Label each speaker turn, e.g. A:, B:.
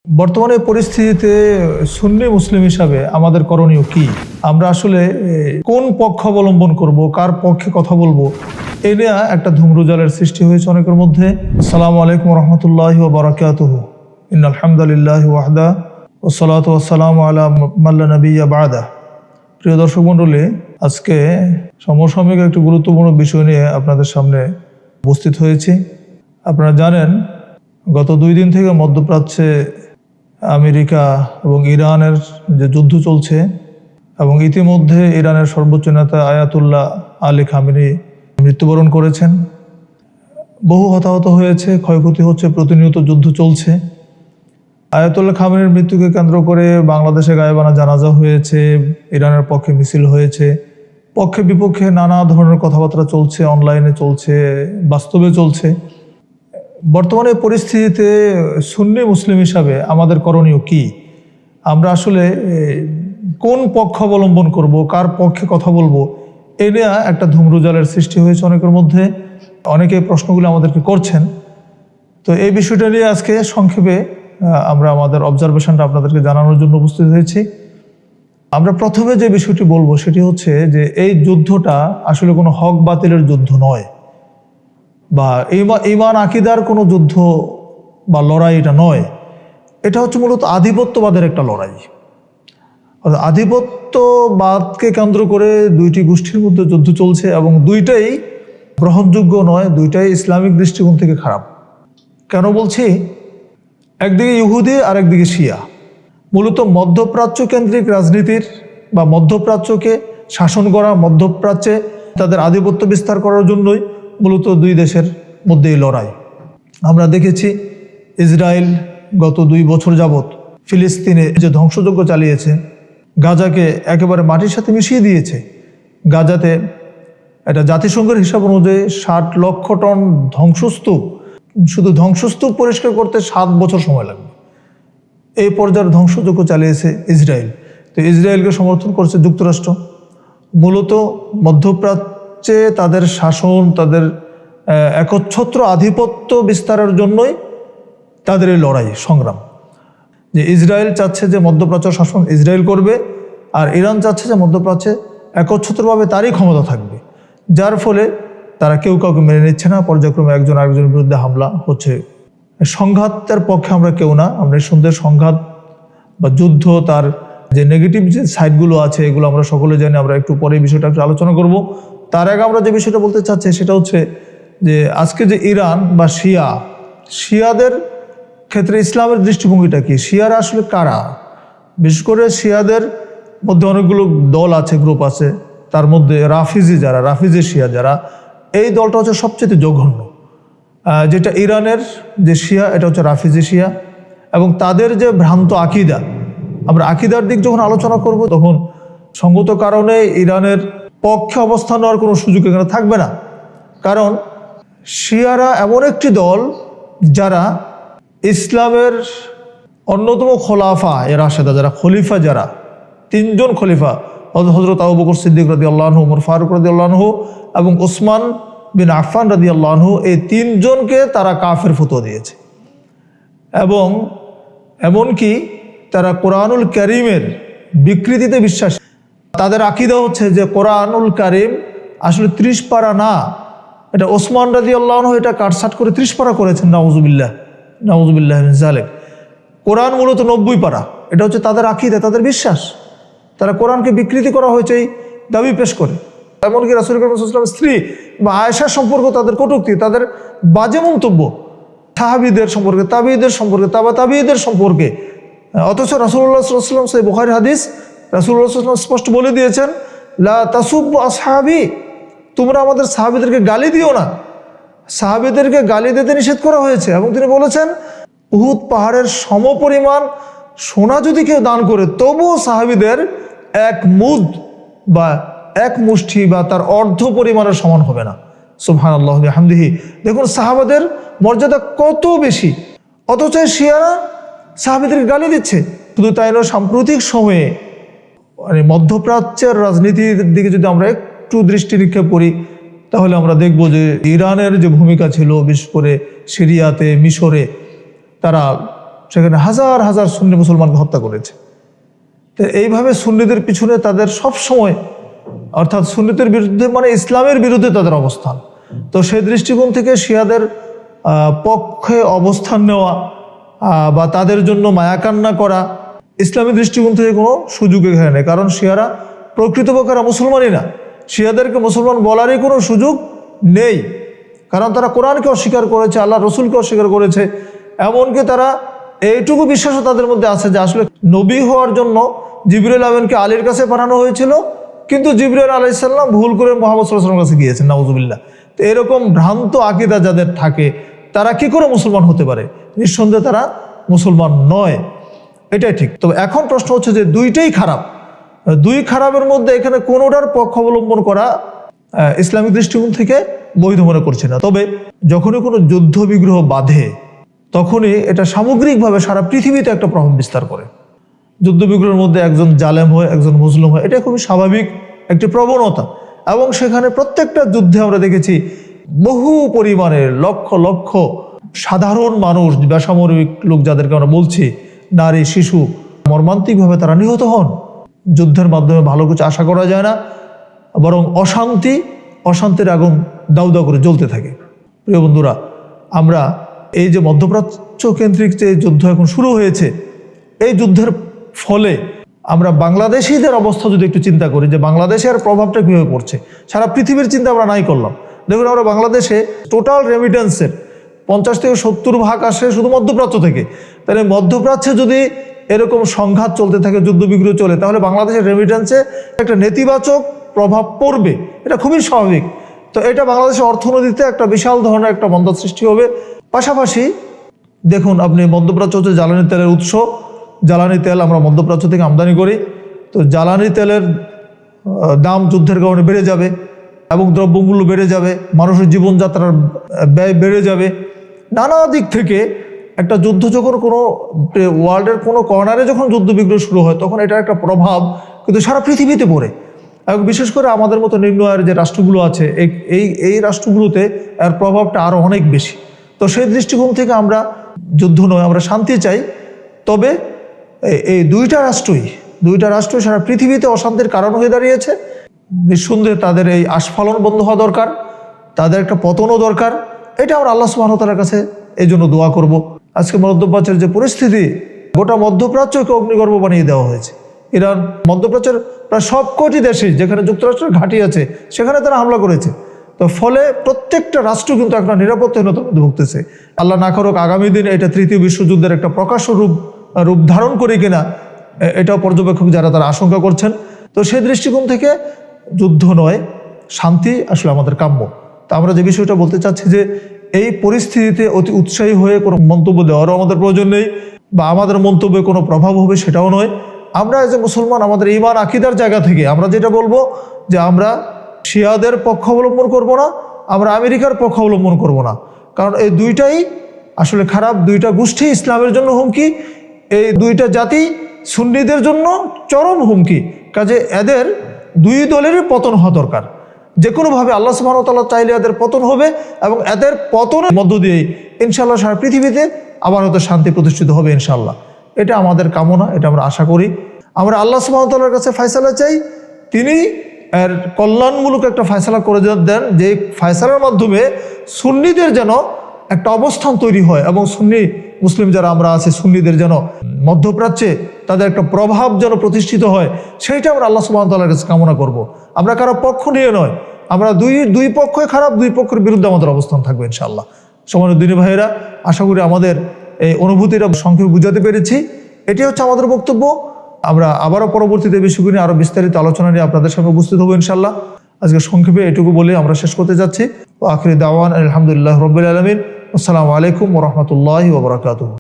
A: বর্তমানে পরিস্থিতিতে সুন্নি মুসলিম হিসাবে আমাদের করণীয় কি? আমরা আসলে কোন পক্ষ অবলম্বন করব, কার পক্ষে কথা বলবো, এই নিয়ে একটা ধূম্রজালের সৃষ্টি হয়েছে অনেকের মধ্যে। আসসালামু আলাইকুম রহমতুল্লাহি ওয়া বারাকাতুহু। ইন্নাল হামদুলিল্লাহি ওয়াহদা ওয়াসসালাতু ওয়াসসালামু আলা মান লা নাবিয়্যা বা'দা। প্রিয় দর্শক মণ্ডলী, আজকে সমসাময়িক একটি গুরুত্বপূর্ণ বিষয় নিয়ে আপনাদের সামনে উপস্থিত হয়েছি। আপনারা জানেন, গত 2 দিন থেকে মধ্যপ্রাচ্যে আমেরিকা এবং ইরানের যে যুদ্ধ চলছে এবং ইতিমধ্যে ইরানের সর্বোচ্চ নেতা আয়াতুল্লাহ আলী খামেনি মৃত্যুবরণ করেছেন। বহু হতাহত হয়েছে, ক্ষয়ক্ষতি হচ্ছে, প্রতিনিয়ত যুদ্ধ চলছে। আয়াতুল্লাহ খামেনির মৃত্যুকে কেন্দ্র করে বাংলাদেশে গায়েবানা জানাজা হয়েছে, ইরানের পক্ষে মিছিল হয়েছে, পক্ষে বিপক্ষে নানা ধরনের কথাবার্তা চলছে, অনলাইনে চলছে, বাস্তবে চলছে। বর্তমানে পরিস্থিতিতে সুন্নি মুসলিম হিসাবে আমাদের করণীয় কি? আমরা আসলে কোন পক্ষ অবলম্বন করব, কার পক্ষে কথা বলবো, এই নিয়ে একটা ধূম্রজালের সৃষ্টি হয়েছে অনেকের মধ্যে। অনেকে প্রশ্নগুলো আমাদেরকে করছেন। তো এই বিষয়টা নিয়ে আজকে সংক্ষেপে আমরা আমাদের অবজারভেশনটা আপনাদেরকে জানানোর জন্য উপস্থিত হয়েছি। আমরা প্রথমে যে বিষয়টি বলবো সেটি হচ্ছে যে এই যুদ্ধটা আসলে কোনো হক বাতিলের যুদ্ধ নয়, বা ঈমান আকীদার কোনো যুদ্ধ বা লড়াই এটা নয়। এটা হচ্ছে মূলত আধিপত্যবাদের একটা লড়াই। আধিপত্যবাদকে কেন্দ্র করে দুইটি গোষ্ঠীর মধ্যে যুদ্ধ চলছে এবং দুইটাই গ্রহণযোগ্য নয়, দুইটাই ইসলামিক দৃষ্টিকোণ থেকে খারাপ। কেন বলছি? একদিকে ইহুদি আর একদিকে শিয়া। মূলত মধ্যপ্রাচ্য কেন্দ্রিক রাজনীতির বা মধ্যপ্রাচ্যকে শাসন করা, মধ্যপ্রাচ্যে তাদের আধিপত্য বিস্তার করার জন্যই মূলত দুই দেশের মধ্যে এই লড়াই। আমরা দেখেছি ইসরায়েল গত 2 বছর যাবৎ ফিলিস্তিনে যে ধ্বংসযজ্ঞ চালিয়েছে, গাজাকে একেবারে মাটির সাথে মিশিয়ে দিয়েছে। গাজাতে এটা জাতিসংঘের হিসাব অনুযায়ী 60 লক্ষ টন ধ্বংসস্তূপ, শুধু ধ্বংসস্তূপ পরিষ্কার করতে 7 বছর সময় লাগবে। এই পর্যায়ের ধ্বংসযজ্ঞ চালিয়েছে ইসরায়েল। তো ইসরায়েলকে সমর্থন করছে যুক্তরাষ্ট্র। মূলত মধ্যপ্রাচ্যে তাদের শাসন, তাদের একচ্ছত্র আধিপত্য বিস্তারের জন্যই তাদের এই লড়াই সংগ্রাম। যে ইসরায়েল চাচ্ছে যে মধ্যপ্রাচ্য শাসন ইসরায়েল করবে, আর ইরান চাচ্ছে যে মধ্যপ্রাচ্যে একচ্ছত্রভাবে তারই ক্ষমতা থাকবে, যার ফলে তারা কেউ কাউকে মেনে নিচ্ছে না। পর্যায়ক্রমে একজন আরেকজনের বিরুদ্ধে হামলা হচ্ছে। সংঘাতের পক্ষে আমরা কেউ না। আমরা সুন্দর সংঘাত বা যুদ্ধ, তার যে নেগেটিভ যে সাইডগুলো আছে এগুলো আমরা সকলে জানি। আমরা একটু পরে বিষয়টা একটু আলোচনা করব। তার আগে আমরা যে বিষয়টা বলতে চাচ্ছি সেটা হচ্ছে যে আজকে যে ইরান বা শিয়াদের ক্ষেত্রে ইসলামের দৃষ্টিভঙ্গিটা কি? শিয়ারা আসলে কারা? বিশেষ করে শিয়াদের মধ্যে অনেকগুলো দল আছে, গ্রুপ আছে। তার মধ্যে রাফিজি শিয়া যারা, এই দলটা হচ্ছে সবচেয়ে জঘন্য। যেটা ইরানের যে শিয়া, এটা হচ্ছে রাফিজি শিয়া। এবং তাদের যে ভ্রান্ত আকিদা, আমরা আকিদার দিক যখন আলোচনা করব তখন সঙ্গত কারণে ইরানের পক্ষে অবস্থান নেওয়ার কোনো সুযোগ এখানে থাকবে না। কারণ শিয়ারা এমন একটি দল যারা ইসলামের অন্যতম খোলাফা রাশেদা, যারা খলিফা, যারা 3 জন খলিফা, হযরত আবু বকর সিদ্দিক রাদিয়াল্লাহু আনহু, ওমর ফারুক রাদিয়াল্লাহু আনহু এবং ওসমান বিন আফফান রাদিয়াল্লাহু আনহু, এই 3 জনকে তারা কাফের ফতোয়া দিয়েছে। এবং এমনকি তারা কোরআনুল কারীমের বিকৃতিতে বিশ্বাসী। তাদের আকীদা হচ্ছে যে কোরআনুল কারীম আসলে 30 পারা না, এটা ওসমান রাদিয়াল্লাহু আনহু এটা কাটছাট করে 30 পারা করেছেন। নাউযুবিল্লাহ মিন যালিক। কোরআন মূলত 90 পারা। এটা হচ্ছে তাদের আকীদা, তাদের বিশ্বাস। তারা কোরআনকে বিকৃতি করা হয়েছে এই দাবি পেশ করে। এমনকি রাসূল করিম সাল্লাল্লাহু আলাইহি ওয়াসাল্লামের স্ত্রী বা আয়েশা সম্পর্কে তাদের কটূক্তি, তাদের বাজে মন্তব্য, সাহাবীদের সম্পর্কে, তাবিঈদের সম্পর্কে, তাবিঈদের সম্পর্কে। অথচ রাসূলুল্লাহ সাল্লাল্লাহু আলাইহি ওয়াসাল্লাম, সেই বুখারী হাদিস, রাসূলুল্লাহ সাল্লাল্লাহু আলাইহি ওয়াসাল্লাম স্পষ্ট বলে দিয়েছেন, লা তাসুব্বু আসহাবি, তোমরা আমাদের সাহাবীদেরকে গালি দিও না। সাহাবীদেরকে গালি দিতে নিষেধ করা হয়েছে। এবং তিনি বলেছেন, উহুদ পাহাড়ের সমপরিমাণ সোনা যদি কেউ দান করে তবুও সাহাবীদের 1 মুদ বা 1 মুষ্টি বা তার অর্ধ পরিমাণের সমান হবে না। সুবহানাল্লাহি ওয়া বিহামদিহি। দেখুন সাহাবাদের মর্যাদা কত বেশি, অথচ শিয়ারা সাহাবীদেরকে গালি দিচ্ছে। শুধু তাই নয়, সাম্প্রতিক সময়ে মানে মধ্যপ্রাচ্যের রাজনীতির দিকে যদি আমরা একটু দৃষ্টি নিক্ষেপ করি তাহলে আমরা দেখব যে ইরানের যে ভূমিকা ছিল, বিশেষ করে সিরিয়াতে, মিশরে, তারা সেখানে হাজার হাজার সুন্নি মুসলমানকে হত্যা করেছে। তো এইভাবে সুন্নিদের পিছনে তাদের সব সময়, অর্থাৎ সুন্নিদের বিরুদ্ধে মানে ইসলামের বিরুদ্ধে তাদের অবস্থান। তো সেই দৃষ্টিকোণ থেকে শিয়াদের পক্ষে অবস্থান নেওয়া বা তাদের জন্য মায়াকান্না করা ইসলামী দৃষ্টিকোণ থেকে কোনো সুযোগ এখানে নেই। কারণ শিয়ারা প্রকৃতপক্ষে মুসলমানই না, শিয়াদেরকে মুসলমান বলারই কোনো সুযোগ নেই। কারণ তারা কোরআনকে অস্বীকার করেছে, আল্লাহ রসুলকে অস্বীকার করেছে। এমনকি তারা এইটুকু বিশ্বাসও তাদের মধ্যে আছে যে আসলে নবী হওয়ার জন্য জিবরিল আমিনকে আলীর কাছে পাঠানো হয়েছিল, কিন্তু জিবরিল আলাইহিস সালাম ভুল করে মুহাম্মদ সাল্লাল্লাহু আলাইহি ওয়াসাল্লামের কাছে গিয়েছেন, নাউজুবিল্লাহ। তো এরকম ভ্রান্ত আকীদা যাদের থাকে তারা কি করে মুসলমান হতে পারে? নিঃসন্দেহে তারা মুসলমান নয়, এটাই ঠিক। তবে এখন প্রশ্ন হচ্ছে যে দুইটাই খারাপ, দুই খারাপের মধ্যে এখানে কোনোটার পক্ষ অবলম্বন করা ইসলামিক দৃষ্টিকোণ থেকে বৈধ মনে করছে না। তবে যখনই কোনো যুদ্ধ বিগ্রহ বাঁধে তখনই এটা সামগ্রিকভাবে সারা পৃথিবীতে একটা প্রভাব বিস্তার করে। যুদ্ধ বিগ্রহের মধ্যে একজন জালেম হয়, একজন মুসলিম হয়, এটা খুবই স্বাভাবিক একটি প্রবণতা। এবং সেখানে প্রত্যেকটা যুদ্ধে আমরা দেখেছি বহু পরিমাণের লক্ষ লক্ষ সাধারণ মানুষ, বেসামরিক লোক যাদেরকে আমরা বলছি, নারী শিশু, মর্মান্তিকভাবে তারা নিহত হন। যুদ্ধের মাধ্যমে ভালো কিছু আশা করা যায় না, বরং অশান্তির আগুন দাউ দাউ করে জ্বলতে থাকে। প্রিয় বন্ধুরা, আমরা এই যে মধ্যপ্রাচ্য কেন্দ্রিক যে যুদ্ধ এখন শুরু হয়েছে, এই যুদ্ধের ফলে আমরা বাংলাদেশিদের অবস্থা যদি একটু চিন্তা করি যে বাংলাদেশের প্রভাবটা কীভাবে পড়ছে, সারা পৃথিবীর চিন্তা আমরা নাই করলাম। দেখুন, আমরা বাংলাদেশে টোটাল রেমিটেন্সের 50 থেকে 70% আসে শুধু মধ্যপ্রাচ্য থেকে। তাহলে মধ্যপ্রাচ্যে যদি এরকম সংঘাত চলতে থাকে, যুদ্ধবিগ্রহ চলে, তাহলে বাংলাদেশের রেমিটেন্সে একটা নেতিবাচক প্রভাব পড়বে, এটা খুবই স্বাভাবিক। তো এটা বাংলাদেশের অর্থনীতিতে একটা বিশাল ধরনের একটা মন্দা সৃষ্টি হবে। পাশাপাশি দেখুন, আপনি মধ্যপ্রাচ্য হচ্ছে জ্বালানি তেলের উৎস, জ্বালানি তেল আমরা মধ্যপ্রাচ্য থেকে আমদানি করি। তো জ্বালানি তেলের দাম যুদ্ধের কারণে বেড়ে যাবে এবং দ্রব্যমূল্য বেড়ে যাবে, মানুষের জীবনযাত্রার ব্যয় বেড়ে যাবে। নানা দিক থেকে একটা যুদ্ধ যখন কোনো ওয়ার্ল্ডের কোনো কর্নারে যখন যুদ্ধ বিগ্রহ শুরু হয়, তখন এটার একটা প্রভাব কিন্তু সারা পৃথিবীতে পড়ে। এবং বিশেষ করে আমাদের মতো নিম্ন আয়ের যে রাষ্ট্রগুলো আছে, এই রাষ্ট্রগুলোতে এর প্রভাবটা আরও অনেক বেশি। তো সেই দৃষ্টিকোণ থেকে আমরা যুদ্ধ নয়, আমরা শান্তি চাই। তবে এই দুইটা রাষ্ট্রই সারা পৃথিবীতে অশান্তির কারণ হয়ে দাঁড়িয়েছে। নিঃসন্দেহে তাদের এই আস্ফালন বন্ধ হওয়া দরকার, তাদের একটা পতনও দরকার। এটা আমরা আল্লাহ সুবহানাহু ওয়া তাআলার কাছে এই জন্য দোয়া করব। আজকে মধ্যপ্রাচ্যের যে পরিস্থিতি, গোটা মধ্যপ্রাচ্যকে অগ্নিগর্ভ বানিয়ে দেওয়া হয়েছে। ইরান মধ্যপ্রাচ্যের প্রায় সবকটি দেশে যেখানে যুক্তরাষ্ট্রের ঘাঁটি আছে সেখানে তারা হামলা করেছে। তো ফলে প্রত্যেকটা রাষ্ট্র কিন্তু একটা নিরাপত্তাহীনতার মধ্যে ভুগতেছে। আল্লাহ না করুক আগামী দিনে এটা তৃতীয় বিশ্বযুদ্ধের একটা প্রকাশ্য রূপ ধারণ করে কিনা, এটাও পর্যবেক্ষক যারা তারা আশঙ্কা করছেন। তো সেই দৃষ্টিকোণ থেকে যুদ্ধ নয়, শান্তি আসলে আমাদের কাম্য। তা আমরা যে বিষয়টা বলতে চাচ্ছি যে এই পরিস্থিতিতে অতি উৎসাহী হয়ে কোনো মন্তব্য দেওয়ারও আমাদের প্রয়োজন নেই, বা আমাদের মন্তব্যে কোনো প্রভাব হবে সেটাও নয়। আমরা এজ এ মুসলমান আমাদের ঈমান আকীদার জায়গা থেকে আমরা যেটা বলবো যে আমরা শিয়াদের পক্ষ অবলম্বন করব না, আমরা আমেরিকার পক্ষ অবলম্বন করব না। কারণ এই দুইটাই আসলে খারাপ, দুইটা গোষ্ঠী ইসলামের জন্য হুমকি, এই দুইটা জাতি সুন্নিদের জন্য চরম হুমকি। কাজে এদের দুই দলেরই পতন হওয়া দরকার। যে কোনোভাবে আল্লাহ সুবহানাহু ওয়া তাআলা চাইলে এদের পতন হবে, এবং এদের পতনের মধ্য দিয়েই ইনশাআল্লাহ সারা পৃথিবীতে আবার হয়তো শান্তি প্রতিষ্ঠিত হবে ইনশাআল্লাহ। এটা আমাদের কামনা, এটা আমরা আশা করি। আমরা আল্লাহ সুবহানাহু ওয়া তাআলার কাছে ফয়সালা চাই, তিনি এর কল্যাণমূলক একটা ফয়সালা করে দেন, যে ফয়সালার মাধ্যমে সুন্নিদের যেন একটা অবস্থান তৈরি হয়, এবং সুন্নি মুসলিম যারা আমরা আছি সুন্নিদের যেন মধ্যপ্রাচ্যে তাদের একটা প্রভাব যেন প্রতিষ্ঠিত হয়, সেইটা আমরা আল্লাহ সুবহানাহু ওয়া তাআলার কাছে কামনা করব। আমরা কারো পক্ষ নিয়ে নয়, আমরা দুই পক্ষই খারাপ, দুই পক্ষের বিরুদ্ধে আমাদের অবস্থান থাকবে ইনশাআল্লাহ। সম্মানিত দিনী ভাইয়েরা, আশা করি আমাদের এই অনুভূতিটা সংক্ষেপে বুঝাতে পেরেছি। এটি হচ্ছে আমাদের বক্তব্য। আমরা আবারও পরবর্তীতে বিষয়গুলো নিয়ে আরও বিস্তারিত আলোচনা নিয়ে আপনাদের সামনে উপস্থিত হবো ইনশাআল্লাহ। আজকে সংক্ষেপে এটুকু বলে আমরা শেষ করতে যাচ্ছি। আখিরি দাওয়ান আলহামদুলিল্লাহ রাব্বিল আলামিন। আসসালামু আলাইকুম ওয়া রাহমাতুল্লাহি ওয়া বারাকাতুহু।